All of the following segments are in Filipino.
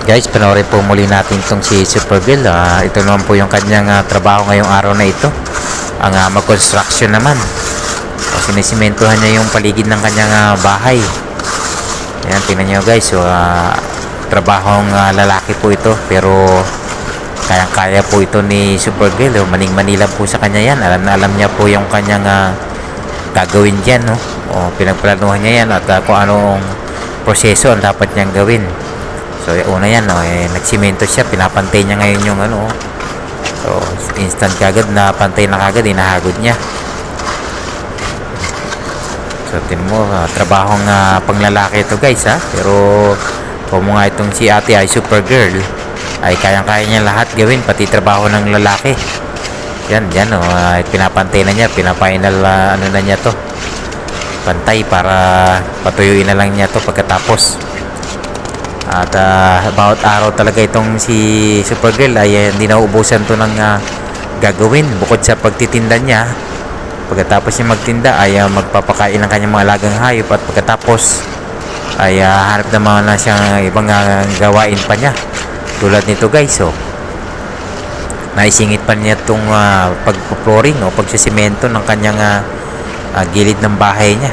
Guys, panoorin po muli natin itong si Supergirl. Ito naman po yung kanyang trabaho ngayong araw na ito. Ang mag-construction naman. Sinisimentohan niya yung paligid ng kanyang bahay. Ayan, tingnan nyo guys. So, trabahong lalaki po ito. Pero kayang-kaya po ito ni Supergirl. Maning-manila po sa kanya yan. Alam na alam niya po yung kanyang gagawin dyan. No? Pinagplanuhan niya yan at kung anong proseso ang dapat niyang gawin. So, una yan, nagsimento siya, pinapantay niya ngayon yung so, instant kagad na pantay na kagad, inahagod niya. So, tinan mo, trabahong panglalaki ito guys, pero kung mo nga itong si ate ay Supergirl, ay kayang-kaya niya lahat gawin, pati trabaho ng lalaki. Yan, pinapantay na niya, pinapainal, na niya to, pantay para patuyuin na lang niya to pagkatapos. At bawat araw talaga itong si Supergirl ay hindi nauubusan to ng gagawin bukod sa pagtitinda niya. Pagkatapos niya magtinda ay magpapakain ng kanyang mga alagang hayop at pagkatapos ay hanap naman na siyang ibang gawain pa niya. Tulad nito guys, naisingit pa niya itong pagpo-flooring o pagsisimento ng kanyang gilid ng bahay niya.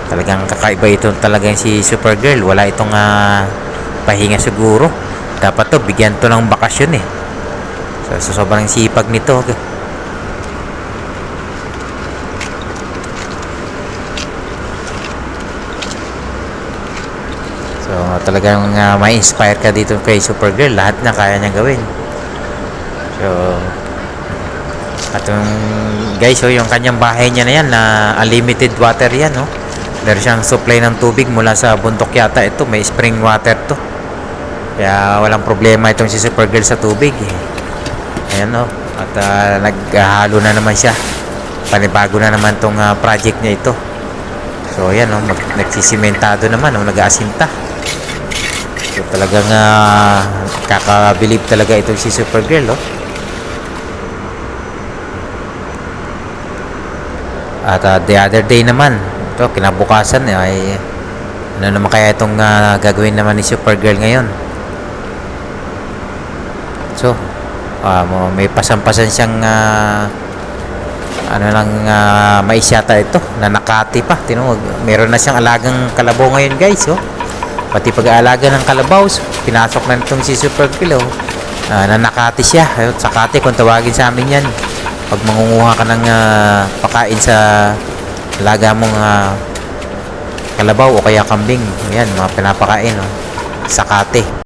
Talagang kakaiba ito talagang si Supergirl. Wala itong pahinga siguro. Dapat to bigyan to ng bakasyon so sobrang sipag nito. So talagang ma-inspire ka dito kay Supergirl. Lahat na kaya niya gawin. So at guys, yung kanyang bahay niya na yan na unlimited water yan, meron siyang supply ng tubig mula sa bundok yata ito. May spring water to. Kaya walang problema itong si Supergirl sa tubig. Ayan at naghahalo na naman siya. Panibago na naman tong project niya ito. So ayan nagsisimentado naman, nag-aasinta. So talagang kakabilib talaga itong si Supergirl. At the other day naman, ito kinabukasan ay ano naman kaya itong gagawin naman ni Supergirl ngayon. So may pasampasan siyang mais yata ito na nakati pa. Tinuwag, meron na siyang alagang kalabaw ngayon guys. Pati pag-aalaga ng kalabaw, pinasok na itong si Supergirl. Na nakati siya. Sa kati kung tawagin sa amin yan, pag mangunguha ka ng pakain sa alaga mong kalabaw o kaya kambing, yan, mga pinapakain sa kate.